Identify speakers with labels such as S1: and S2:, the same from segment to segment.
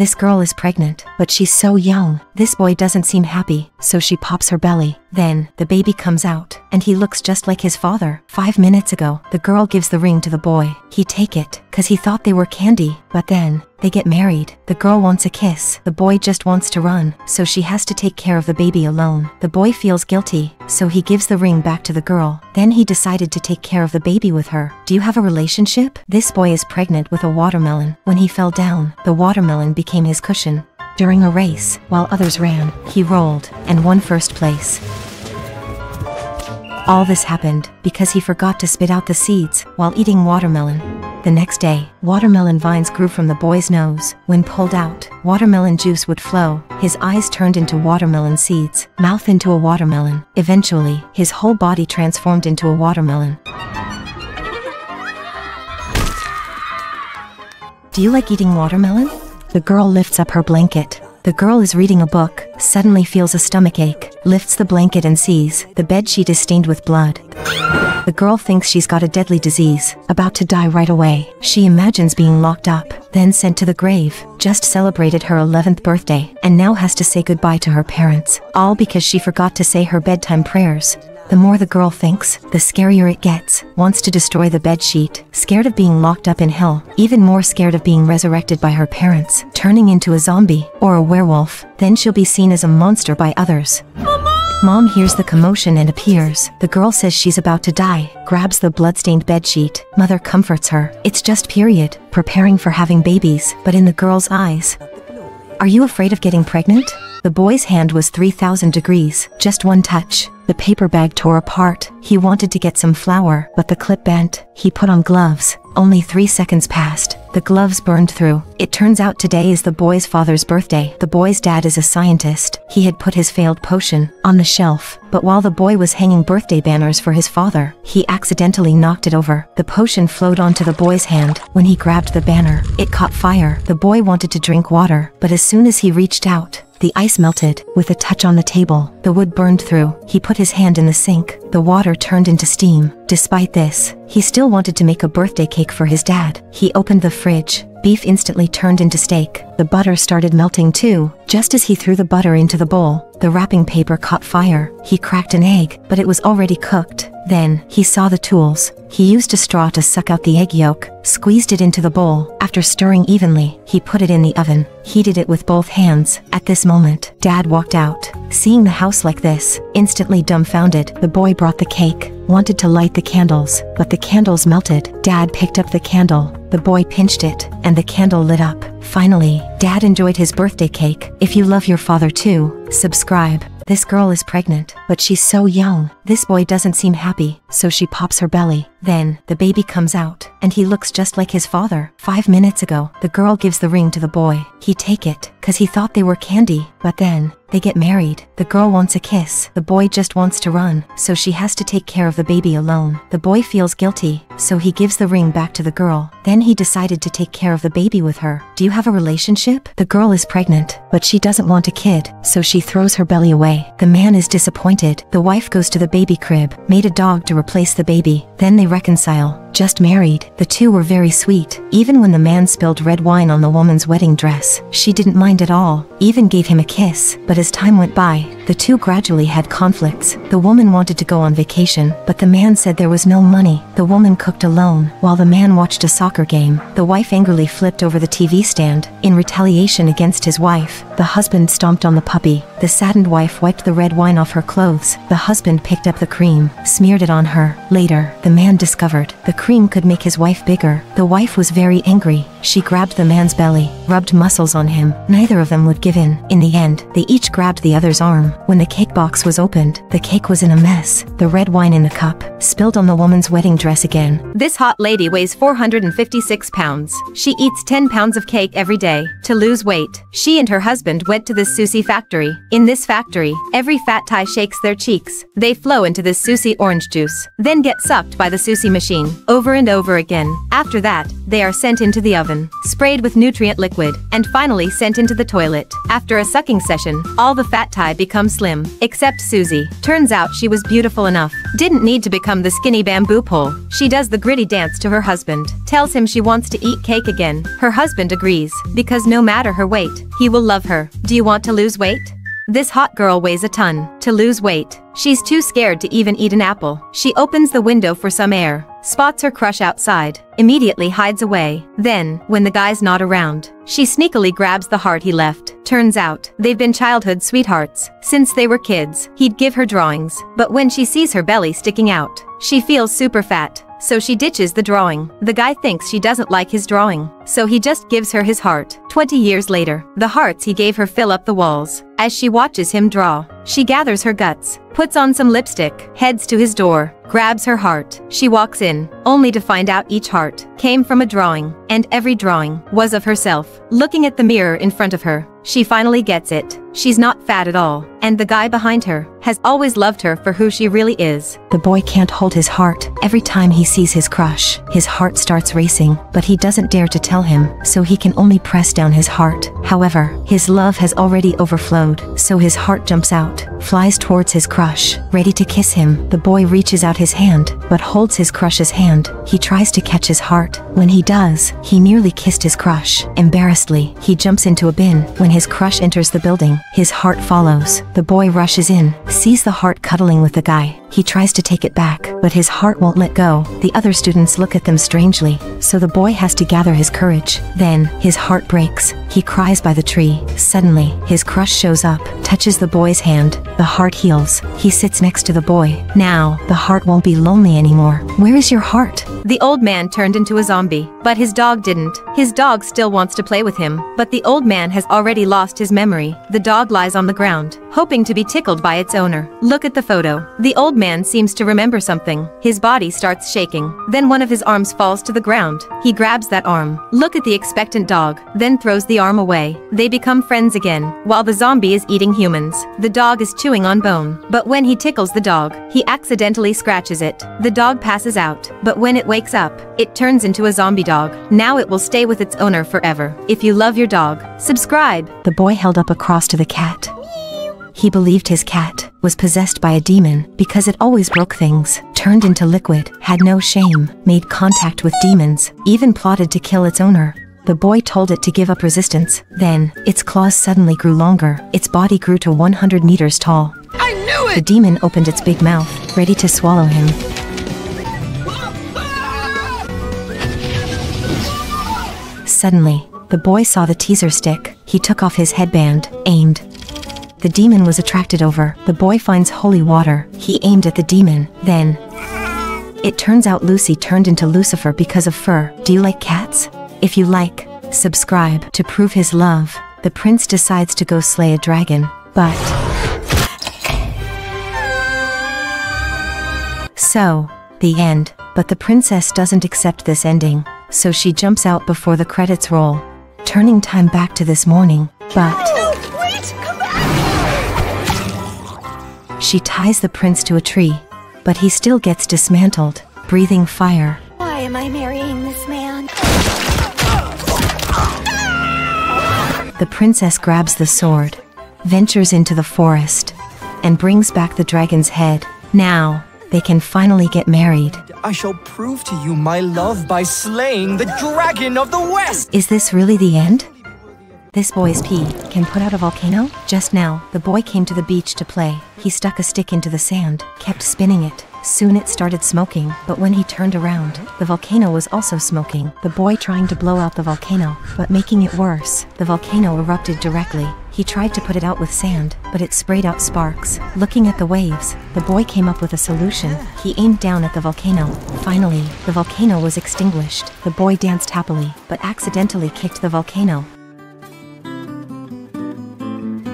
S1: This girl is pregnant, but she's so young. This boy doesn't seem happy, so she pops her belly. Then, the baby comes out, and he looks just like his father. 5 minutes ago, the girl gives the ring to the boy. He take it, cause he thought they were candy, but then, they get married. The girl wants a kiss. The boy just wants to run, so she has to take care of the baby alone. The boy feels guilty, so he gives the ring back to the girl. Then he decided to take care of the baby with her. Do you have a relationship? This boy is pregnant with a watermelon. When he fell down, the watermelon became his cushion. During a race, while others ran, he rolled and won first place. All this happened because he forgot to spit out the seeds while eating watermelon. The next day, watermelon vines grew from the boy's nose. When pulled out, watermelon juice would flow. His eyes turned into watermelon seeds, mouth into a watermelon. Eventually, his whole body transformed into a watermelon. Do you like eating watermelon? The girl lifts up her blanket. The girl is reading a book, suddenly feels a stomachache, lifts the blanket and sees the bedsheet is stained with blood. The girl thinks she's got a deadly disease, about to die right away. She imagines being locked up, then sent to the grave. Just celebrated her 11th birthday, and now has to say goodbye to her parents, all because she forgot to say her bedtime prayers. The more the girl thinks, the scarier it gets. Wants to destroy the bedsheet, scared of being locked up in hell, even more scared of being resurrected by her parents, turning into a zombie, or a werewolf. Then she'll be seen as a monster by others. Mom hears the commotion and appears. The girl says she's about to die, grabs the bloodstained bedsheet. Mother comforts her. It's just period, preparing for having babies. But in the girl's eyes, are you afraid of getting pregnant? The boy's hand was 3,000 degrees, just one touch. The paper bag tore apart. He wanted to get some flour, but the clip bent. He put on gloves. Only 3 seconds passed. The gloves burned through. It turns out today is the boy's father's birthday. The boy's dad is a scientist. He had put his failed potion on the shelf, but while the boy was hanging birthday banners for his father, he accidentally knocked it over. The potion flowed onto the boy's hand. When he grabbed the banner, it caught fire. The boy wanted to drink water, but as soon as he reached out, the ice melted. With a touch on the table, the wood burned through. He put his hand in the sink. The water turned into steam. Despite this, he still wanted to make a birthday cake for his dad. He opened the fridge. Beef instantly turned into steak. The butter started melting too. Just as he threw the butter into the bowl, the wrapping paper caught fire. He cracked an egg, but it was already cooked. Then, he saw the tools. He used a straw to suck out the egg yolk, squeezed it into the bowl. After stirring evenly, he put it in the oven, heated it with both hands. At this moment, Dad walked out. Seeing the house like this, instantly dumbfounded, the boy brought the cake, wanted to light the candles, but the candles melted. Dad picked up the candle. The boy pinched it, and the candle lit up. Finally, Dad enjoyed his birthday cake. If you love your father too, subscribe. This girl is pregnant, but she's so young. This boy doesn't seem happy, so she pops her belly. Then, the baby comes out, and he looks just like his father. 5 minutes ago, the girl gives the ring to the boy. He take it, cause he thought they were candy, but then, they get married. The girl wants a kiss. The boy just wants to run, so she has to take care of the baby alone. The boy feels guilty, so he gives the ring back to the girl. Then he decided to take care of the baby with her. Do you have a relationship? The girl is pregnant, but she doesn't want a kid, so she throws her belly away. The man is disappointed. The wife goes to the baby crib, made a dog to replace the baby. Then they reconcile. Just married, the two were very sweet. Even when the man spilled red wine on the woman's wedding dress, she didn't mind at all, even gave him a kiss. But as time went by, the two gradually had conflicts. The woman wanted to go on vacation, but the man said there was no money. The woman cooked alone, while the man watched a soccer game. The wife angrily flipped over the TV stand. In retaliation against his wife, the husband stomped on the puppy. The saddened wife wiped the red wine off her clothes. The husband picked up the cream, smeared it on her. Later, the man discovered the cream could make his wife bigger. The wife was very angry. She grabbed the man's belly, rubbed muscles on him. Neither of them would give in. In the end, they each grabbed the other's arm. When the cake box was opened, the cake was in a mess. The red wine in the cup spilled on the woman's wedding dress again.
S2: This hot lady weighs 456 pounds. She eats 10 pounds of cake every day. To lose weight, she and her husband went to this sushi factory. In this factory, every fat Thai shakes their cheeks. They flow into this sushi orange juice, then get sucked by the sushi machine over and over again. After that, they are sent into the oven. oven, sprayed with nutrient liquid, and finally sent into the toilet. After a sucking session, all the fat Thai become slim, except Susie. Turns out she was beautiful enough. Didn't need to become the skinny bamboo pole. She does the gritty dance to her husband, tells him she wants to eat cake again. Her husband agrees, because no matter her weight, he will love her. Do you want to lose weight? This hot girl weighs a ton. To lose weight, she's too scared to even eat an apple. She opens the window for some air, spots her crush outside, immediately hides away. Then, when the guy's not around, she sneakily grabs the heart he left. Turns out, they've been childhood sweethearts. Since they were kids, he'd give her drawings. But when she sees her belly sticking out, she feels super fat. So she ditches the drawing. The guy thinks she doesn't like his drawing, so he just gives her his heart. 20 years later, the hearts he gave her fill up the walls. As she watches him draw, she gathers her guts, puts on some lipstick, heads to his door, grabs her heart. She walks in, only to find out each heart came from a drawing, and every drawing was of herself. Looking at the mirror in front of her, she finally gets it. She's not fat at all, and the guy behind her has always loved her for who she really is.
S1: The boy can't hold his heart. Every time he sees his crush, his heart starts racing, but he doesn't dare to tell him, so he can only press down his heart. However, his love has already overflowed, so his heart jumps out, flies towards his crush, ready to kiss him. The boy reaches out his hand, but holds his crush's hand. He tries to catch his heart. When he does, he nearly kissed his crush. Embarrassedly, he jumps into a bin. When his crush enters the building, his heart follows. The boy rushes in, sees the heart cuddling with the guy. He tries to take it back, but his heart won't let go. The other students look at them strangely, so the boy has to gather his courage. Then, his heart breaks. He cries by the tree. Suddenly, his crush shows up, touches the boy's hand. The heart heals. He sits next to the boy. Now, the heart won't be lonely anymore. Where is your heart?
S2: The old man turned into a zombie, but his dog didn't. His dog still wants to play with him, but the old man has already lost his memory. The dog lies on the ground, hoping to be tickled by its owner. Look at the photo. The old man seems to remember something. His body starts shaking. Then one of his arms falls to the ground. He grabs that arm. Look at the expectant dog, then throws the arm away. They become friends again, while the zombie is eating humans. The dog is chewing on bone, but when he tickles the dog, he accidentally scratches it. The dog passes out, but when it wakes up, it turns into a zombie dog. Now it will stay with its owner forever. If you love your dog, subscribe.
S1: The boy held up a cross to the cat. He believed his cat was possessed by a demon because it always broke things, turned into liquid, had no shame, made contact with demons, even plotted to kill its owner. The boy told it to give up resistance. Then, its claws suddenly grew longer. Its body grew to 100 meters tall.
S3: I knew it!
S1: The demon opened its big mouth, ready to swallow him. Suddenly, the boy saw the teaser stick. He took off his headband, aimed. The demon was attracted over. The boy finds holy water. He aimed at the demon. Then, it turns out Lucy turned into Lucifer because of fur. Do you like cats? If you like, subscribe. To prove his love, the prince decides to go slay a dragon, but... So, the end. But the princess doesn't accept this ending, so she jumps out before the credits roll, turning time back to this morning, but...
S3: No, wait! Come back!
S1: She ties the prince to a tree, but he still gets dismantled, breathing fire.
S4: Why am I marrying this man?
S1: The princess grabs the sword, ventures into the forest, and brings back the dragon's head. Now, they can finally get married.
S3: I shall prove to you my love by slaying the dragon of the west!
S1: Is this really the end? This boy's pee can put out a volcano? Just now, the boy came to the beach to play. He stuck a stick into the sand, kept spinning it. Soon it started smoking, but when he turned around, the volcano was also smoking. The boy trying to blow out the volcano, but making it worse. The volcano erupted directly. He tried to put it out with sand, but it sprayed out sparks. Looking at the waves, the boy came up with a solution. He aimed down at the volcano. Finally, the volcano was extinguished. The boy danced happily, but accidentally kicked the volcano.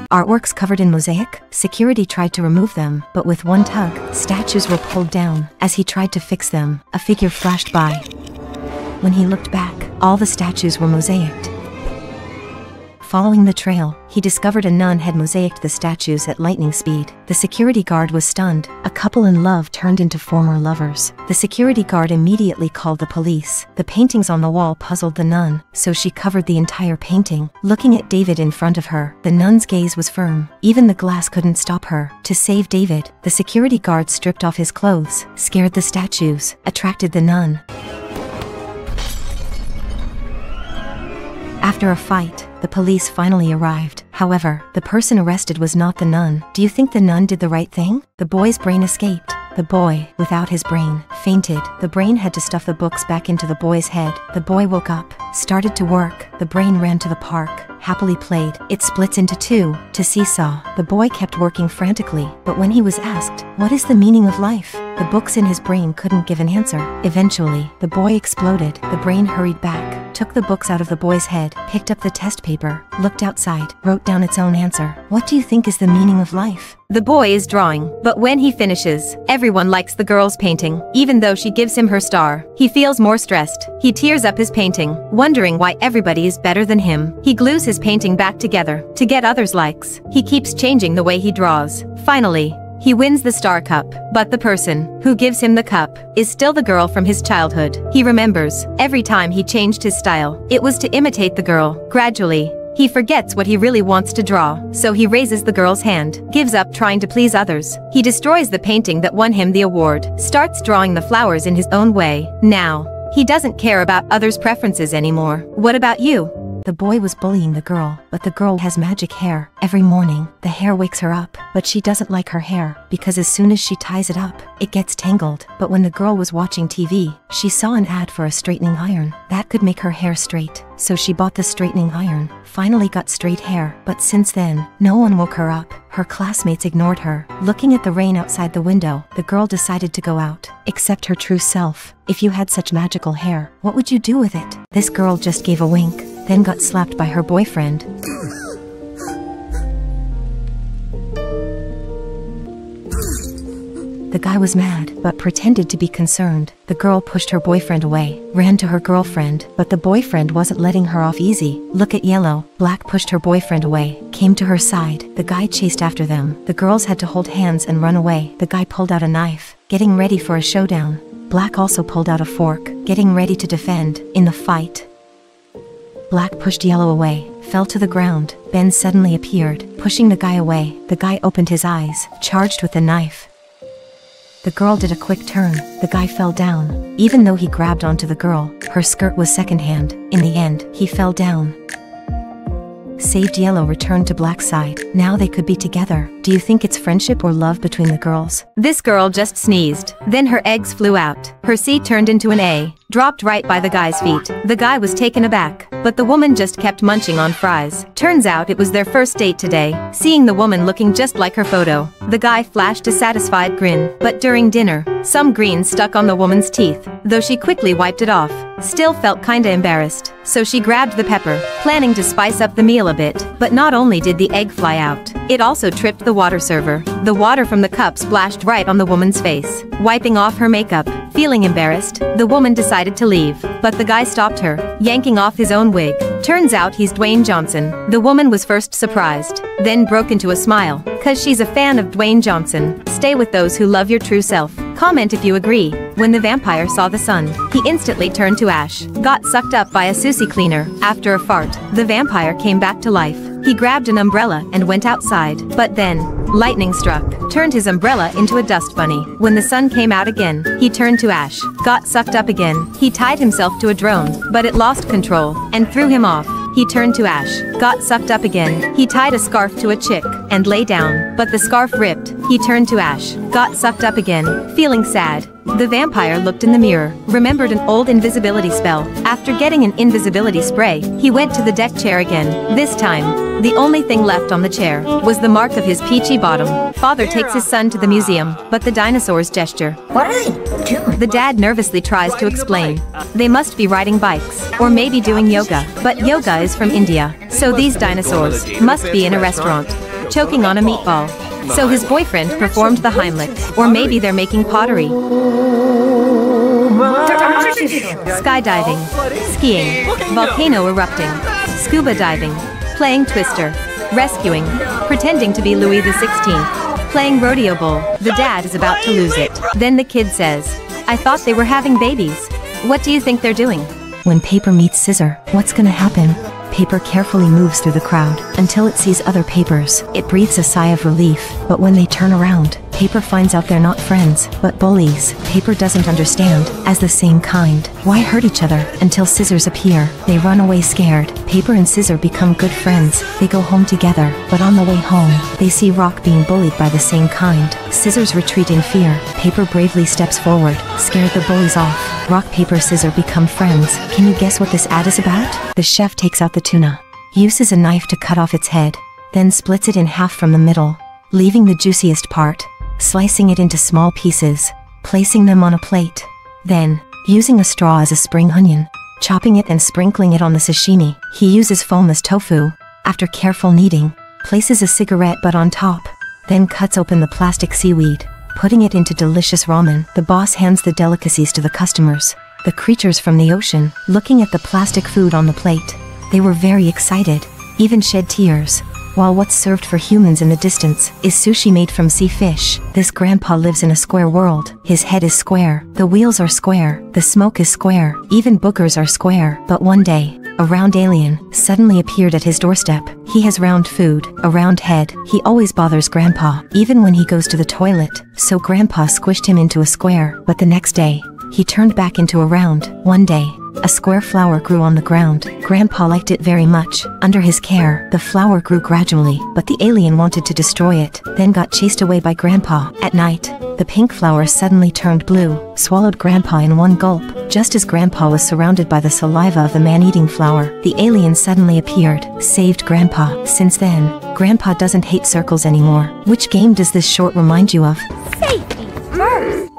S1: Artworks covered in mosaic. Security tried to remove them, but with one tug, statues were pulled down. As he tried to fix them, a figure flashed by. When he looked back, all the statues were mosaicked. Following the trail, he discovered a nun had mosaicked the statues at lightning speed. The security guard was stunned. A couple in love turned into former lovers. The security guard immediately called the police. The paintings on the wall puzzled the nun, so she covered the entire painting. Looking at David in front of her, the nun's gaze was firm. Even the glass couldn't stop her. To save David, the security guard stripped off his clothes, scared the statues, attracted the nun. After a fight, the police finally arrived. However, the person arrested was not the nun. Do you think the nun did the right thing? The boy's brain escaped. The boy, without his brain, fainted. The brain had to stuff the books back into the boy's head. The boy woke up, started to work. The brain ran to the park, happily played. It splits into two, to seesaw. The boy kept working frantically, but when he was asked, "What is the meaning of life?" the books in his brain couldn't give an answer. Eventually, the boy exploded. The brain hurried back, took the books out of the boy's head, picked up the test paper, looked outside, wrote down its own answer. What do you think is the meaning of life?
S2: The boy is drawing, but when he finishes, everyone likes the girl's painting, even though she gives him her star. He feels more stressed. He tears up his painting, wondering why everybody is better than him. He glues his painting back together to get others' likes. He keeps changing the way he draws. Finally, he wins the star cup, but the person who gives him the cup is still the girl from his childhood. He remembers every time he changed his style, it was to imitate the girl. Gradually, he forgets what he really wants to draw, so he raises the girl's hand, gives up trying to please others. He destroys the painting that won him the award, starts drawing the flowers in his own way. Now, he doesn't care about others' preferences anymore. What about you?
S1: The boy was bullying the girl, but the girl has magic hair. Every morning, the hair wakes her up, but she doesn't like her hair, because as soon as she ties it up, it gets tangled. But when the girl was watching TV, she saw an ad for a straightening iron. That could make her hair straight, so she bought the straightening iron, finally got straight hair. But since then, no one woke her up. Her classmates ignored her. Looking at the rain outside the window, the girl decided to go out, accept her true self. If you had such magical hair, what would you do with it? This girl just gave a wink, then got slapped by her boyfriend. The guy was mad, but pretended to be concerned. The girl pushed her boyfriend away, ran to her girlfriend, but the boyfriend wasn't letting her off easy. Look at yellow. Black pushed her boyfriend away, came to her side. The guy chased after them. The girls had to hold hands and run away. The guy pulled out a knife, getting ready for a showdown. Black also pulled out a fork, getting ready to defend. In the fight, Black pushed yellow away, fell to the ground. Ben suddenly appeared, pushing the guy away. The guy opened his eyes, charged with the knife. The girl did a quick turn. The guy fell down. Even though he grabbed onto the girl, her skirt was secondhand. In the end, he fell down. Saved yellow returned to Black's side. Now they could be together. Do you think it's friendship or love between the girls?
S2: This girl just sneezed. Then her eggs flew out. Her C turned into an A, dropped right by the guy's feet. The guy was taken aback, but the woman just kept munching on fries. Turns out it was their first date today. Seeing the woman looking just like her photo, the guy flashed a satisfied grin. But during dinner, some green stuck on the woman's teeth, though she quickly wiped it off. Still felt kinda embarrassed, so she grabbed the pepper, planning to spice up the meal a bit. But not only did the egg fly out, it also tripped the water server. The water from the cup splashed right on the woman's face. Wiping off her makeup, feeling embarrassed, the woman decided to leave, but the guy stopped her, yanking off his own wig. Turns out he's Dwayne Johnson. The woman was first surprised, then broke into a smile, cause she's a fan of Dwayne Johnson. Stay with those who love your true self. Comment if you agree. When the vampire saw the sun, he instantly turned to ash, got sucked up by a sushi cleaner. After a fart, the vampire came back to life. He grabbed an umbrella and went outside, but then, lightning struck, turned his umbrella into a dust bunny. When the sun came out again, he turned to ash, got sucked up again. He tied himself to a drone, but it lost control, and threw him off. He turned to ash, got sucked up again. He tied a scarf to a chick, and lay down, but the scarf ripped. He turned to ash, got sucked up again, feeling sad. The vampire looked in the mirror, remembered an old invisibility spell. After getting an invisibility spray, he went to the deck chair again. This time, the only thing left on the chair was the mark of his peachy bottom. Father takes his son to the museum, but the dinosaurs gesture.
S4: What are they doing?
S2: The dad nervously tries to explain. They must be riding bikes, or maybe doing yoga. But yoga is from India, so these dinosaurs must be in a restaurant, choking on a meatball. So his boyfriend performed the Heimlich, or maybe they're making pottery. Skydiving, skiing, volcano erupting, scuba diving, playing Twister, rescuing, pretending to be Louis XVI, playing rodeo bull. The dad is about to lose it. Then the kid says, I thought they were having babies. What do you think they're doing?
S1: When paper meets scissor, what's gonna happen? Paper carefully moves through the crowd until it sees other papers. It breathes a sigh of relief, but when they turn around, paper finds out they're not friends, but bullies. Paper doesn't understand, as the same kind. Why hurt each other? Until scissors appear. They run away scared. Paper and scissor become good friends. They go home together, but on the way home, they see Rock being bullied by the same kind. Scissors retreat in fear. Paper bravely steps forward, scared the bullies off. Rock, paper, scissor become friends. Can you guess what this ad is about? The chef takes out the tuna, uses a knife to cut off its head, then splits it in half from the middle, leaving the juiciest part, slicing it into small pieces, placing them on a plate. Then, using a straw as a spring onion, chopping it and sprinkling it on the sashimi. He uses foam as tofu. After careful kneading, places a cigarette butt on top, then cuts open the plastic seaweed, putting it into delicious ramen. The boss hands the delicacies to the customers, the creatures from the ocean, looking at the plastic food on the plate. They were very excited, even shed tears, while what's served for humans in the distance is sushi made from sea fish. This grandpa lives in a square world. His head is square, the wheels are square, the smoke is square, even boogers are square. But one day, a round alien suddenly appeared at his doorstep. He has round food, a round head. He always bothers Grandpa, even when he goes to the toilet. So Grandpa squished him into a square. But the next day, he turned back into a round. One day, a square flower grew on the ground. Grandpa liked it very much. Under his care, the flower grew gradually, but the alien wanted to destroy it, then got chased away by Grandpa. At night, the pink flower suddenly turned blue, swallowed Grandpa in one gulp. Just as Grandpa was surrounded by the saliva of the man-eating flower, the alien suddenly appeared, saved Grandpa. Since then, Grandpa doesn't hate circles anymore. Which game does this short remind you of?
S4: Safety first.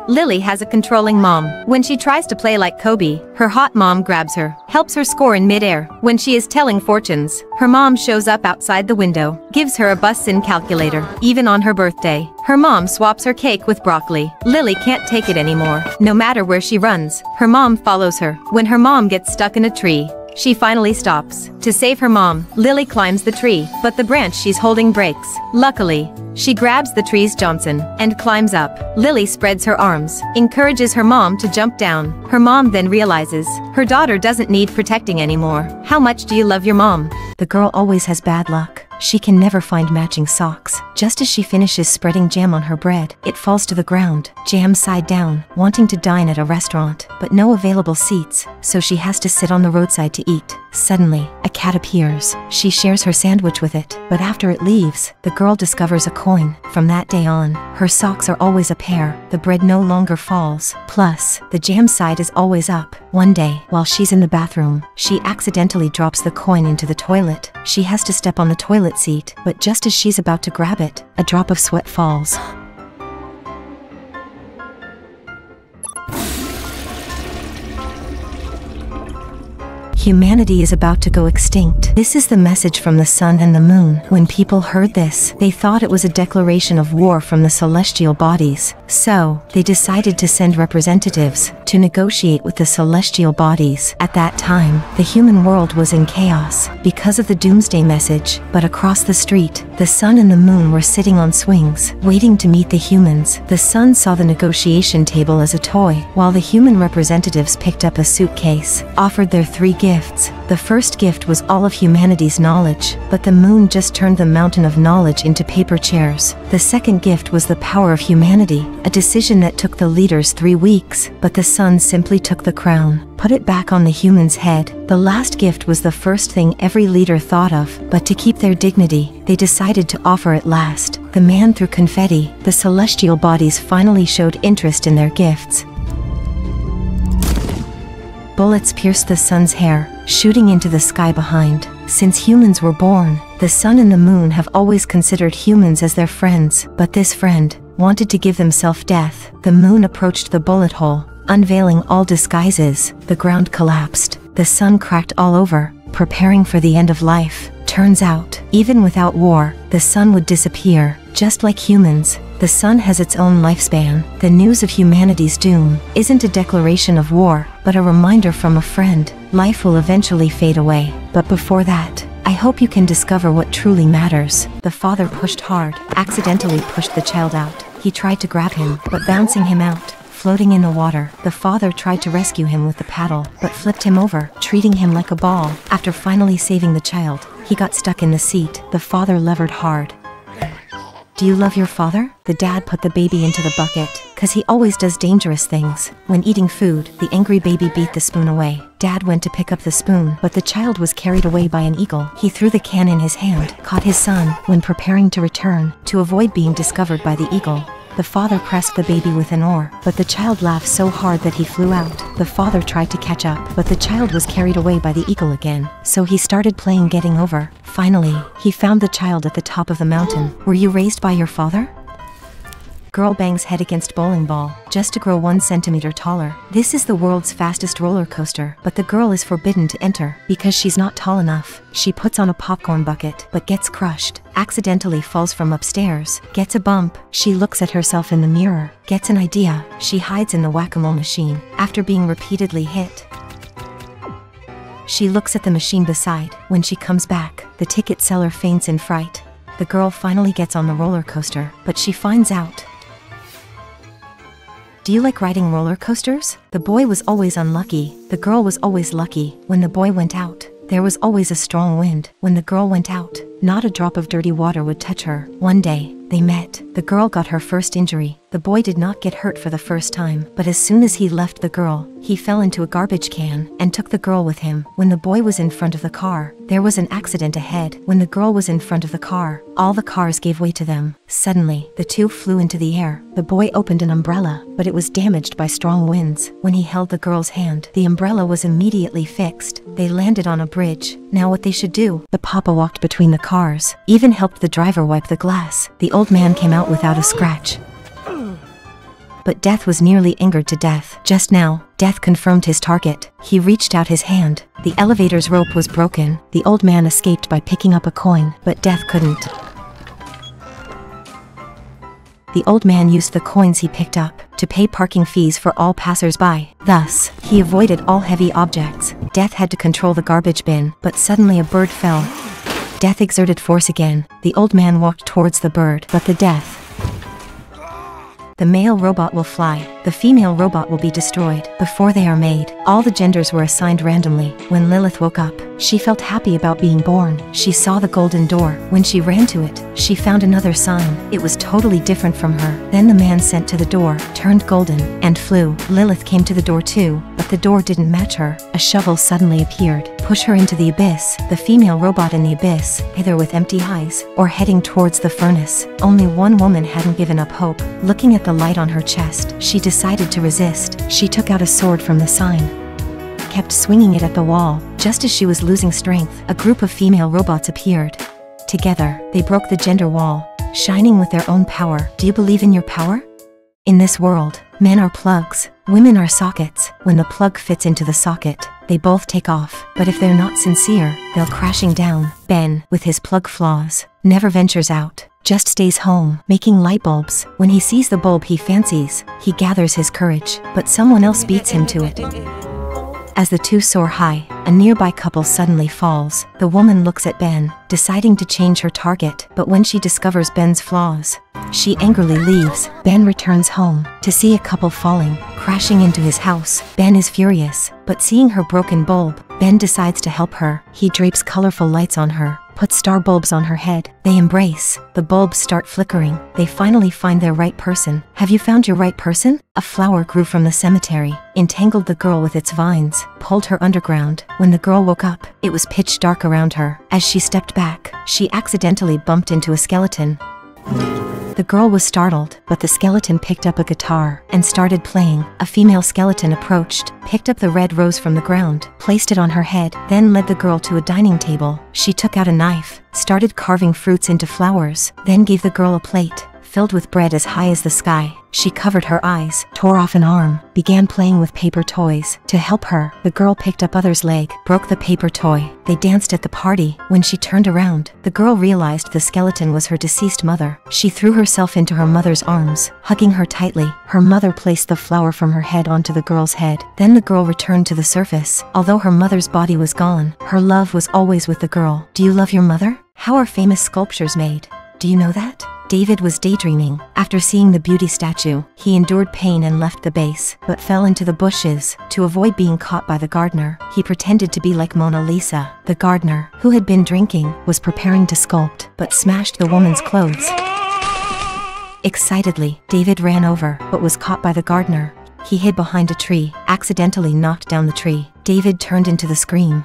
S2: Lily has a controlling mom. When she tries to play like Kobe, her hot mom grabs her, helps her score in midair. When she is telling fortunes, her mom shows up outside the window, gives her a bus-in calculator. Even on her birthday, her mom swaps her cake with broccoli. Lily can't take it anymore. No matter where she runs, her mom follows her. When her mom gets stuck in a tree, she finally stops. To save her mom, Lily climbs the tree, but the branch she's holding breaks. Luckily, she grabs the tree's Johnson and climbs up. Lily spreads her arms, encourages her mom to jump down. Her mom then realizes her daughter doesn't need protecting anymore. How much do you love your mom?
S1: The girl always has bad luck. She can never find matching socks. Just as she finishes spreading jam on her bread, it falls to the ground, jam side down, wanting to dine at a restaurant, but no available seats, so she has to sit on the roadside to eat. Suddenly, a cat appears. She shares her sandwich with it, but after it leaves, the girl discovers a coin. From that day on, her socks are always a pair. The bread no longer falls. Plus, the jam side is always up. One day, while she's in the bathroom, she accidentally drops the coin into the toilet. She has to step on the toilet seat, but just as she's about to grab it, a drop of sweat falls. Humanity is about to go extinct. This is the message from the sun and the moon. When people heard this, they thought it was a declaration of war from the celestial bodies. So, they decided to send representatives to negotiate with the celestial bodies. At that time, the human world was in chaos because of the doomsday message. But across the street, the sun and the moon were sitting on swings, waiting to meet the humans. The sun saw the negotiation table as a toy, while the human representatives picked up a suitcase, offered their 3 gifts. The first gift was all of humanity's knowledge, but the moon just turned the mountain of knowledge into paper chairs. The second gift was the power of humanity, a decision that took the leaders 3 weeks, but the sun simply took the crown, put it back on the human's head. The last gift was the first thing every leader thought of, but to keep their dignity, they decided to offer it last. The man threw confetti. The celestial bodies finally showed interest in their gifts. Bullets pierced the sun's hair, shooting into the sky behind. Since humans were born, the sun and the moon have always considered humans as their friends, but this friend wanted to give themselves death. The moon approached the bullet hole, unveiling all disguises. The ground collapsed. The sun cracked all over, preparing for the end of life. Turns out, even without war, the sun would disappear. Just like humans, the sun has its own lifespan. The news of humanity's doom isn't a declaration of war, but a reminder from a friend. Life will eventually fade away, but before that, I hope you can discover what truly matters. The father pushed hard, accidentally pushed the child out. He tried to grab him, but bouncing him out. Floating in the water, the father tried to rescue him with the paddle, but flipped him over, treating him like a ball. After finally saving the child, he got stuck in the seat. The father levered hard. Do you love your father? The dad put the baby into the bucket, cause he always does dangerous things. When eating food, the angry baby beat the spoon away. Dad went to pick up the spoon, but the child was carried away by an eagle. He threw the can in his hand, caught his son, when preparing to return, to avoid being discovered by the eagle. The father pressed the baby with an oar, but the child laughed so hard that he flew out. The father tried to catch up, but the child was carried away by the eagle again. So he started playing getting over. Finally, he found the child at the top of the mountain. Were you raised by your father? Girl bangs head against bowling ball, just to grow 1 centimeter taller. This is the world's fastest roller coaster, but the girl is forbidden to enter, because she's not tall enough. She puts on a popcorn bucket, but gets crushed, accidentally falls from upstairs, gets a bump. She looks at herself in the mirror, gets an idea. She hides in the whack-a-mole machine, after being repeatedly hit. She looks at the machine beside. When she comes back, the ticket seller faints in fright. The girl finally gets on the roller coaster, but she finds out. Do you like riding roller coasters? The boy was always unlucky. The girl was always lucky. When the boy went out, there was always a strong wind. When the girl went out, not a drop of dirty water would touch her. One day, they met. The girl got her first injury. The boy did not get hurt for the first time, but as soon as he left the girl, he fell into a garbage can and took the girl with him. When the boy was in front of the car, there was an accident ahead. When the girl was in front of the car, all the cars gave way to them. Suddenly, the two flew into the air. The boy opened an umbrella, but it was damaged by strong winds. When he held the girl's hand, the umbrella was immediately fixed. They landed on a bridge. Now what they should do? The papa walked between the cars, even helped the driver wipe the glass. The old man came out without a scratch. But Death was nearly angered to death. Just now, Death confirmed his target. He reached out his hand. The elevator's rope was broken. The old man escaped by picking up a coin, but Death couldn't. The old man used the coins he picked up to pay parking fees for all passers-by. Thus, he avoided all heavy objects. Death had to control the garbage bin, but suddenly a bird fell. Death exerted force again. The old man walked towards the bird, but the Death. The male robot will fly. The female robot will be destroyed before they are made. All the genders were assigned randomly. When Lilith woke up, she felt happy about being born. She saw the golden door. When she ran to it, she found another sign. It was totally different from her. Then the man sent to the door, turned golden, and flew. Lilith came to the door too, but the door didn't match her. A shovel suddenly appeared. Push her into the abyss. The female robot in the abyss, either with empty eyes, or heading towards the furnace. Only one woman hadn't given up hope. Looking at the light on her chest, she decided to resist. She took out a sword from the sign, kept swinging it at the wall. Just as she was losing strength, a group of female robots appeared. Together, they broke the gender wall, shining with their own power. Do you believe in your power? In this world, men are plugs, women are sockets. When the plug fits into the socket, they both take off. But if they're not sincere, they'll crashing down. Ben, with his plug flaws, never ventures out, just stays home, making light bulbs. When he sees the bulb he fancies, he gathers his courage, but someone else beats him to it. As the two soar high, a nearby couple suddenly falls. The woman looks at Ben, deciding to change her target, but when she discovers Ben's flaws, she angrily leaves. Ben returns home to see a couple falling, crashing into his house. Ben is furious, but seeing her broken bulb, Ben decides to help her. He drapes colorful lights on her, puts star bulbs on her head. They embrace. The bulbs start flickering. They finally find their right person. Have you found your right person? A flower grew from the cemetery, entangled the girl with its vines, pulled her underground. When the girl woke up, it was pitch dark around her. As she stepped back, she accidentally bumped into a skeleton. The girl was startled, but the skeleton picked up a guitar and started playing. A female skeleton approached, picked up the red rose from the ground, placed it on her head, then led the girl to a dining table. She took out a knife, started carving fruits into flowers, then gave the girl a plate, filled with bread as high as the sky. She covered her eyes, tore off an arm, began playing with paper toys. To help her, the girl picked up others' leg, broke the paper toy. They danced at the party. When she turned around, the girl realized the skeleton was her deceased mother. She threw herself into her mother's arms, hugging her tightly. Her mother placed the flower from her head onto the girl's head. Then the girl returned to the surface. Although her mother's body was gone, her love was always with the girl. Do you love your mother? How are famous sculptures made? Do you know that? David was daydreaming. After seeing the beauty statue, he endured pain and left the base, but fell into the bushes. To avoid being caught by the gardener, he pretended to be like Mona Lisa. The gardener, who had been drinking, was preparing to sculpt, but smashed the woman's clothes. Excitedly, David ran over, but was caught by the gardener. He hid behind a tree, accidentally knocked down the tree. David turned into the scream.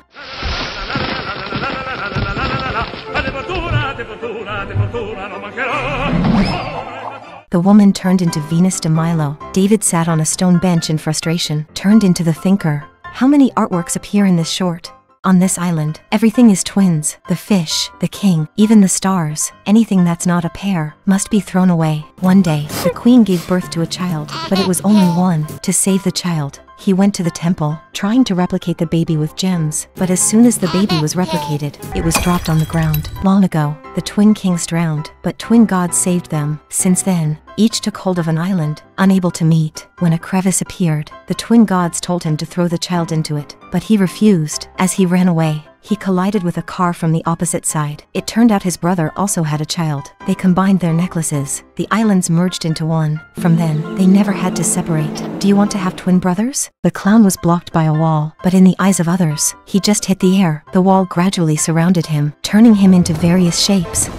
S1: The woman turned into Venus de Milo. David sat on a stone bench in frustration, turned into the thinker. How many artworks appear in this short? On this island, everything is twins. The fish, the king, even the stars. Anything that's not a pair must be thrown away. One day, the queen gave birth to a child, but it was only one. To save the child, he went to the temple, trying to replicate the baby with gems, but as soon as the baby was replicated, it was dropped on the ground. Long ago, the twin kings drowned, but twin gods saved them. Since then, each took hold of an island, unable to meet. When a crevice appeared, the twin gods told him to throw the child into it, but he refused. As he ran away, he collided with a car from the opposite side. It turned out his brother also had a child. They combined their necklaces. The islands merged into one. From then, they never had to separate. Do you want to have twin brothers? The clown was blocked by a wall, but in the eyes of others, he just hit the air. The wall gradually surrounded him, turning him into various shapes.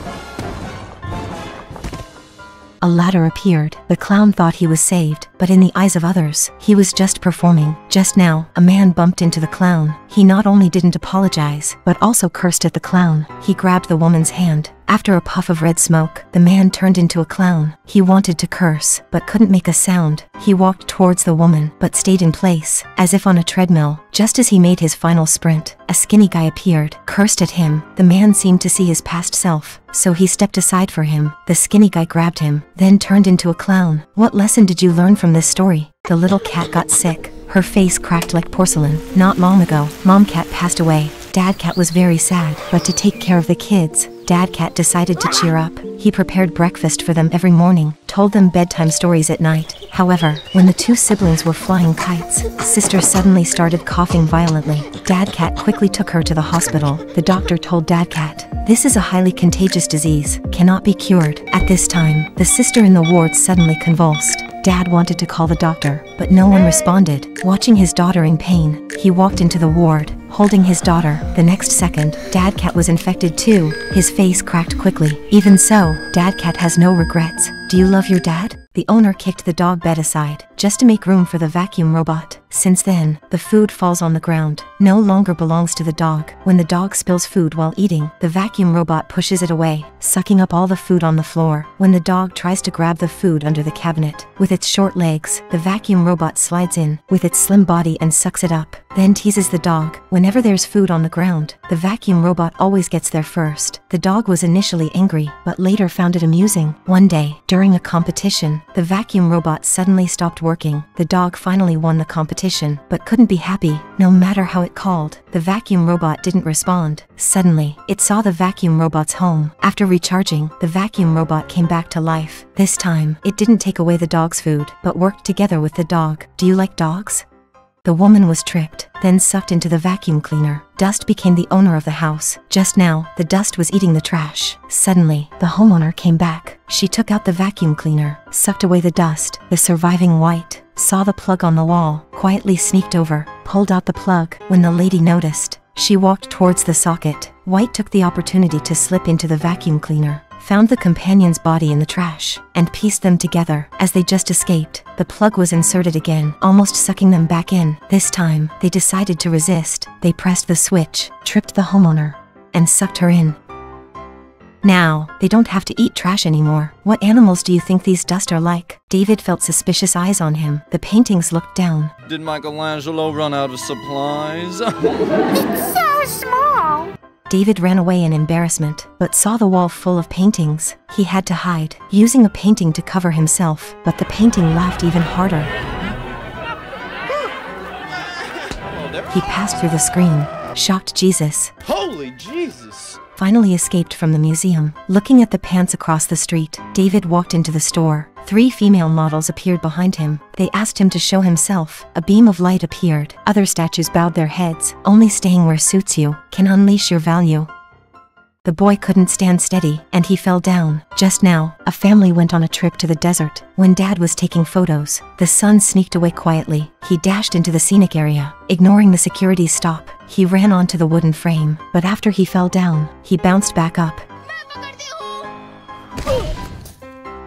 S1: A ladder appeared. The clown thought he was saved, but in the eyes of others, he was just performing. Just now, a man bumped into the clown. He not only didn't apologize, but also cursed at the clown. He grabbed the woman's hand. After a puff of red smoke, the man turned into a clown. He wanted to curse, but couldn't make a sound. He walked towards the woman, but stayed in place, as if on a treadmill. Just as he made his final sprint, a skinny guy appeared, cursed at him. The man seemed to see his past self, so he stepped aside for him. The skinny guy grabbed him, then turned into a clown. What lesson did you learn from this story? The little cat got sick. Her face cracked like porcelain. Not long ago, Mom Cat passed away. Dad Cat was very sad, but to take care of the kids, Dad Cat decided to cheer up. He prepared breakfast for them every morning, told them bedtime stories at night. However, when the two siblings were flying kites, Sister suddenly started coughing violently. Dad Cat quickly took her to the hospital. The doctor told Dad Cat, "This is a highly contagious disease, cannot be cured." At this time, the sister in the ward suddenly convulsed. Dad wanted to call the doctor, but no one responded. Watching his daughter in pain, he walked into the ward, holding his daughter. The next second, Dad Cat was infected too. His face cracked quickly. Even so, Dad Cat has no regrets. Do you love your dad? The owner kicked the dog bed aside, just to make room for the vacuum robot. Since then, the food falls on the ground, no longer belongs to the dog. When the dog spills food while eating, the vacuum robot pushes it away, sucking up all the food on the floor. When the dog tries to grab the food under the cabinet, with its short legs, the vacuum robot slides in, with its slim body and sucks it up, then teases the dog. Whenever there's food on the ground, the vacuum robot always gets there first. The dog was initially angry, but later found it amusing. One day, during a competition, the vacuum robot suddenly stopped working. The dog finally won the competition, but couldn't be happy. No matter how it called, the vacuum robot didn't respond. Suddenly, it saw the vacuum robot's home. After recharging, the vacuum robot came back to life. This time, it didn't take away the dog's food, but worked together with the dog. Do you like dogs? The woman was tricked, then sucked into the vacuum cleaner. Dust became the owner of the house. Just now, the dust was eating the trash. Suddenly, the homeowner came back. She took out the vacuum cleaner, sucked away the dust. The surviving White saw the plug on the wall, quietly sneaked over, pulled out the plug. When the lady noticed, she walked towards the socket. White took the opportunity to slip into the vacuum cleaner, found the companion's body in the trash, and pieced them together. As they just escaped, the plug was inserted again, almost sucking them back in. This time, they decided to resist. They pressed the switch, tripped the homeowner, and sucked her in. Now, they don't have to eat trash anymore. What animals do you think these dust are like? David felt suspicious eyes on him. The paintings looked down.
S5: Did Michelangelo run out of supplies?
S4: It's so small.
S1: David ran away in embarrassment, but saw the wall full of paintings. He had to hide, using a painting to cover himself, but the painting laughed even harder. He passed through the screen, shocked Jesus.
S5: Holy Jesus!
S1: Finally escaped from the museum. Looking at the pants across the street, David walked into the store. 3 female models appeared behind him. They asked him to show himself. A beam of light appeared. Other statues bowed their heads. Only staying where suits you can unleash your value. The boy couldn't stand steady, and he fell down. Just now, a family went on a trip to the desert. When Dad was taking photos, the son sneaked away quietly. He dashed into the scenic area. Ignoring the security's stop, he ran onto the wooden frame. But after he fell down, he bounced back up.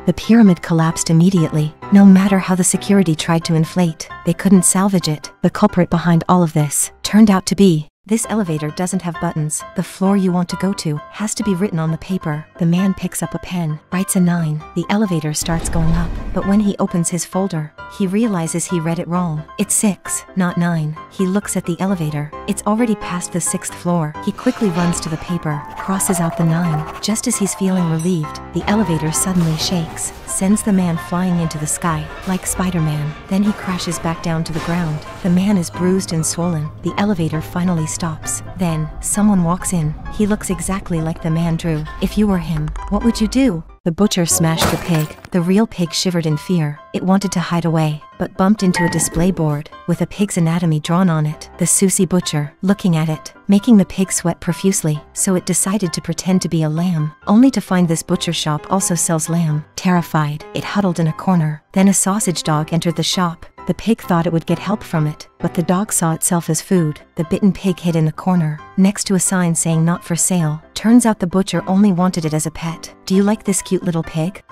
S1: The pyramid collapsed immediately. No matter how the security tried to inflate, they couldn't salvage it. The culprit behind all of this turned out to be: this elevator doesn't have buttons. The floor you want to go to has to be written on the paper. The man picks up a pen, writes a 9. The elevator starts going up, but when he opens his folder, he realizes he read it wrong. It's 6, not 9. He looks at the elevator. It's already past the 6th floor. He quickly runs to the paper, crosses out the 9. Just as he's feeling relieved, the elevator suddenly shakes, sends the man flying into the sky, like Spider-Man. Then he crashes back down to the ground. The man is bruised and swollen. The elevator finally stops. Then, someone walks in. He looks exactly like the man drew. If you were him, what would you do? The butcher smashed the pig. The real pig shivered in fear. It wanted to hide away, but bumped into a display board with a pig's anatomy drawn on it. The Susie butcher, looking at it, making the pig sweat profusely, so it decided to pretend to be a lamb, only to find this butcher shop also sells lamb. Terrified, it huddled in a corner. Then a sausage dog entered the shop. The pig thought it would get help from it, but the dog saw itself as food. The bitten pig hid in the corner, next to a sign saying not for sale. Turns out the butcher only wanted it as a pet. Do you like this cute little pig?